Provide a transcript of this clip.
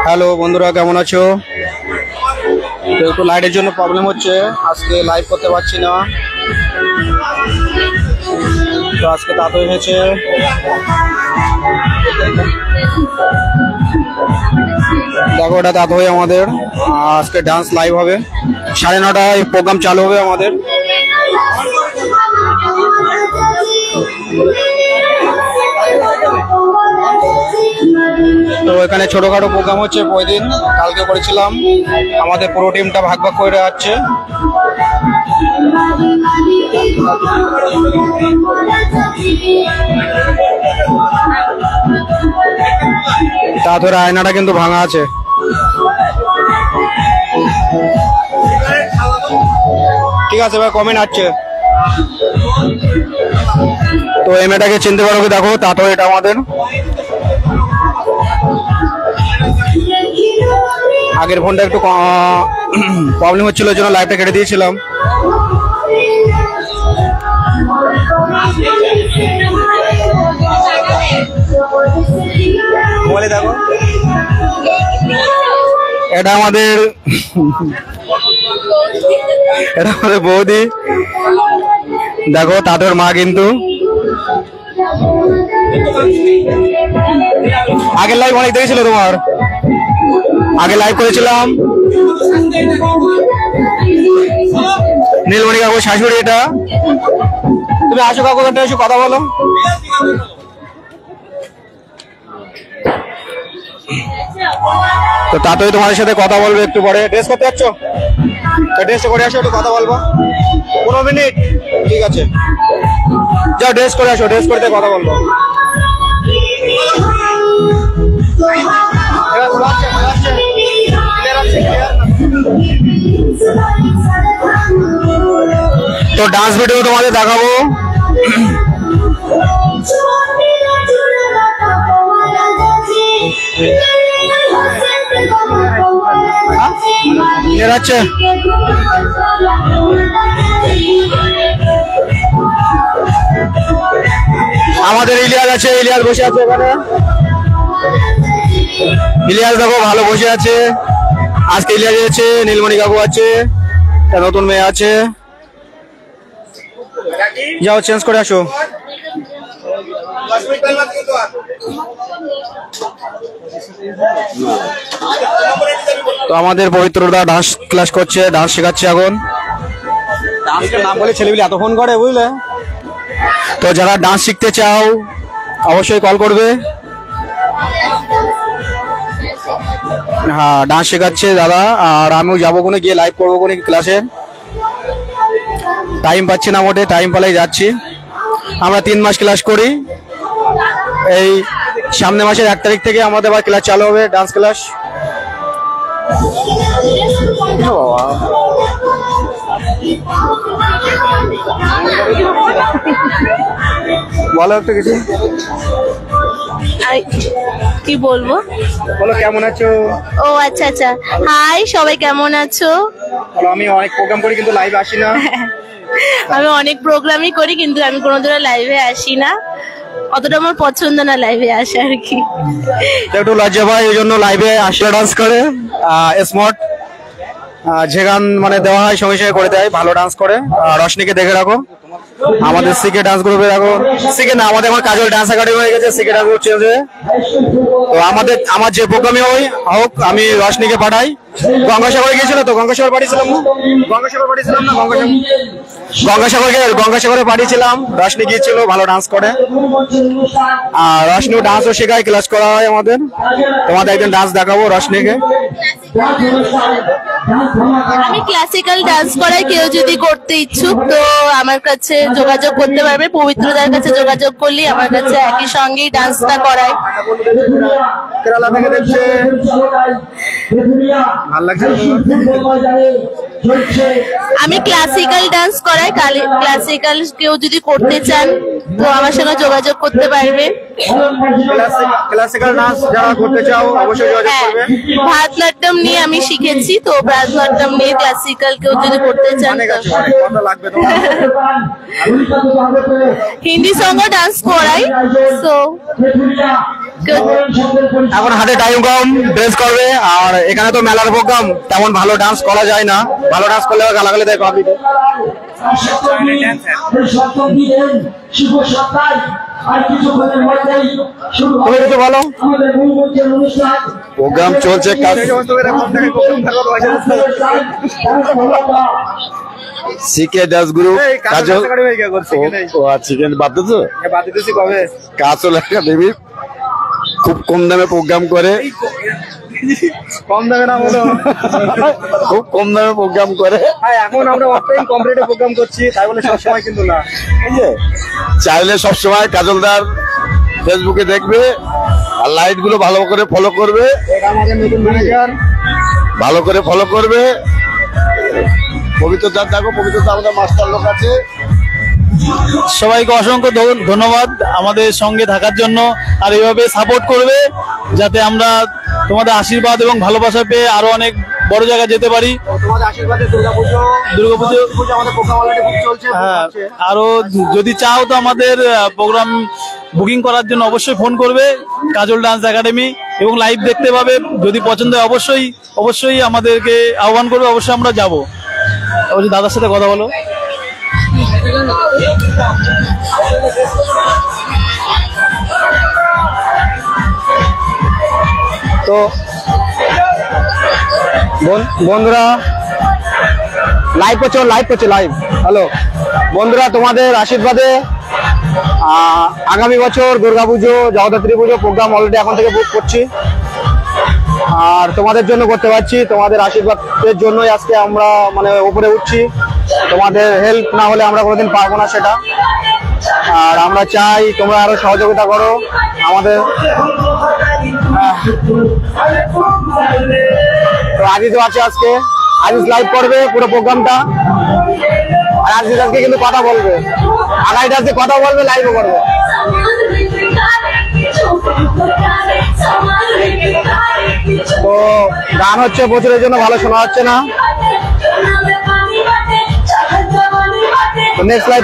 Hello বন্ধুরা, কেমন আছো? একটু লাইটের জন্য প্রবলেম হচ্ছে, আজকে লাইভ করতে পারছি না। তো আজকে তাড়াতাড়ি হয়েছে। দেখো, ওটা তাড়াতাড়ি আমাদের আজকে ডান্স লাইভ হবে। 9:30টায় প্রোগ্রাম চালু হবে আমাদের। তো এখানে ছোটখাটো প্রোগ্রাম হচ্ছে প্রতিদিন। কালকে করেছিলাম, আমাদের পুরো টিমটা ভাগ ভাগ করে যাচ্ছে। তারপরে আয়নাটা কিন্তু ভাঙা আছে। ঠিক আছে ভাই, কমেন্ট আসছে। তো এই মেয়েটাকে চিনতে পারো কি? দেখো, তারপরে এটা আমাদের আগের ফোনটা একটু প্রবলেম হচ্ছিল, জন্য লাইভটা কেটে দিয়েছিলাম। বলে দেখো, এটা আমাদের বৌদি। দেখো, তাদের মা কিন্তু আগের লাইভ অনেক দেখেছিল, তোমার আগে লাইভ করেছিলাম। নীলমণি কাকু শাশুড়ি এটা। তুমি আসো কাকু, এসে কথা বলো। তো তাতেই তোমাদের সাথে কথা বলবো একটু পরে। ড্রেস করতে যাচ্ছ? ড্রেসটা করে আসো, একটু কথা বলবো 15 মিনিট। ঠিক আছে, যাও ড্রেস করে আসো, ড্রেস করতে কথা বলবো। তো ডান্স ভিডিও তোমাদের দেখাবো। আমাদের ইলিয়াস আছে, ইলিয়াস বসে আছে এখানে। ইলিয়াস দেখো ভালো বসে আছে। আজকে ইলিয়াস আছে, নীলমণি কাকু আছে, নতুন মেয়ে আছে। যাও চেঞ্জ করে আসো। তো আমাদের পবিত্রদা ডান্স ক্লাস করছে, ডান্স শেখাচ্ছে এখন। ডান্সের নাম বলে ছেলেগুলি এত ফোন করে, বুঝলে? তো যারা ডান্স শিখতে চাও অবশ্যই কল করবে। হ্যাঁ, ডান্স শেখাচ্ছে দাদা। আর আমিও যাবো কোনো, গিয়ে লাইভ করবো কোনো ক্লাসে। টাইম পাচ্ছি না মোটে, টাইম পেলেই যাচ্ছি। আমরা 3 মাস ক্লাস করি। এই সামনে মাসের 1 তারিখ থেকে আমাদের আবার ক্লাস চালু হবে, ডান্স ক্লাস। বলো একটু কিছু। কি বলবো? বলো, কেমন আছো? ও আচ্ছা আচ্ছা, হাই সবাই, কেমন আছো? আমি অনেক প্রোগ্রাম করি কিন্তু লাইভে আসি না। আমি অনেক প্রোগ্রামই করি কিন্তু আমি কোনোদিনও লাইভে আসি না। অতটা আমার পছন্দ না লাইভে আসা আর কি। একটু লজ্জা পাই, এই জন্য লাইভে আসলে ডান্স করে। স্মার্ট যে গান মানে দেওয়া হয় সঙ্গে সঙ্গে করে দেয়, ভালো ডান্স করে। রশনিকে দেখে রাখো, আমাদের সিকে ডান্স গ্রুপে রাখো। সিকে না, আমাদের এখন কাজল ডান্স একাডেমি হয়ে গেছে, সিকে ডান্স গ্রুপ চেঞ্জ হয়ে। তো আমার যে প্রোগ্রামে হোক আমি রশনিকে পাঠাই। গঙ্গাসাগরে গিয়েছিল তো, গঙ্গাসাগর পাঠিয়েছিলাম না, গঙ্গাসাগরে পাঠিয়েছিলাম। রশনি গিয়েছিল, ভালো ডান্স করে। আর রশনিও ডান্সও শেখায়, ক্লাস করা হয় আমাদের। তোমাদের একদিন ডান্স দেখাবো রশনিকে। আমি ক্লাসিক্যাল ডান্স করাই, কেউ যদি করতে ইচ্ছুক তো আমার কাছে যোগাযোগ করতে পারবে। পবিত্রদার কাছে যোগাযোগ করলে আমার কাছে একই সঙ্গেই ডান্সটা করায়। কেরালা থেকে দেখছে, ভালো লাগছে। আমি ক্লাসিক্যাল ডান্স করাই। ক্লাসিক্যাল কেউ যদি করতে চান তো আমার সঙ্গে যোগাযোগ করতে পারবে। ক্লাসিক্যাল ডান্স যারা করতে চাও অবশ্যই যোগাযোগ হ্যাঁ, করবে। ভারতনাট্যম নিয়ে আমি শিখেছি, তো ভারতনাট্যম নিয়ে ক্লাসিক্যাল কেউ যদি করতে চান অনেক তো। আছে, অনেক কথা লাগবে তোমার। হিন্দি সঙ্গে ডান্স করাই, তো এখন হাতে টাইম কম, ড্রেস করবে। আর এখানে তো মেলার প্রোগ্রাম, তেমন ভালো ডান্স করা যায় না। ভালো ডান্স করলে গালাগালি দেয় পাবলিকে। তুমি কিছু বলো। প্রোগ্রাম চলছে, সিকে ডান্স গ্রুপ কাজল চিকেন বাদ দিতো কাজল একাডেমি খুব কম দামে প্রোগ্রাম করে, কম দামে না বলো, খুব কম দামে প্রোগ্রাম করে। এখন আমরা অফলাইন কমপ্লিট প্রোগ্রাম করছি, তাই বলে সবসময় কিন্তু না। চাইলে সবসময় কাজলদার ফেসবুকে দেখবে আর লাইট গুলো ভালো করে ফলো করবে, আমাদের নতুন ম্যানেজার ভালো করে ফলো করবে। পবিত্রদা দেখো, পবিত্রদা আমাদের মাস্টার লোক আছে। সবাইকে অসংখ্য ধন্যবাদ আমাদের সঙ্গে থাকার জন্য, আর এইভাবে সাপোর্ট করবে যাতে আমরা তোমাদের আশীর্বাদ এবং ভালোবাসা পেয়ে আরো অনেক বড় জায়গায় যেতে পারি। তোমাদের আশীর্বাদে দুর্গাপুজো আমাদের প্রোগ্রাম অলরেডি খুব চলছে। হ্যাঁ, আরো যদি চাও তো আমাদের প্রোগ্রাম বুকিং করার জন্য অবশ্যই ফোন করবে কাজল ডান্স একাডেমি, এবং লাইভ দেখতে পাবে। যদি পছন্দ হয় অবশ্যই আমাদেরকে আহ্বান করবে, অবশ্যই আমরা যাবো। অবশ্যই দাদার সাথে কথা বলো। তো বন্ধুরা লাইভ করছে লাইভ। হ্যালো বন্ধুরা, তোমাদের আশীর্বাদে আগামী বছর দুর্গাপুজো, জগদ্ধাত্রী পুজো প্রোগ্রাম অলরেডি এখন থেকে বুক করছি, আর তোমাদের জন্য করতে পারছি। তোমাদের আশীর্বাদের জন্যই আজকে আমরা মানে উপরে উঠছি। তোমাদের হেল্প না হলে আমরা কোনোদিন পারবো না সেটা। আর আমরা চাই তোমরা আরো সহযোগিতা করো আমাদের। তো আজিজও আছে আজকে, আজিজ লাইভ করবে পুরো প্রোগ্রামটা। আর আজিজ আজকে কিন্তু কথা বলবে, আগামীটা আজকে কথা বলবে, লাইভও করবে। তো গান হচ্ছে প্রচুরের জন্য ভালো শোনা হচ্ছে না। Next live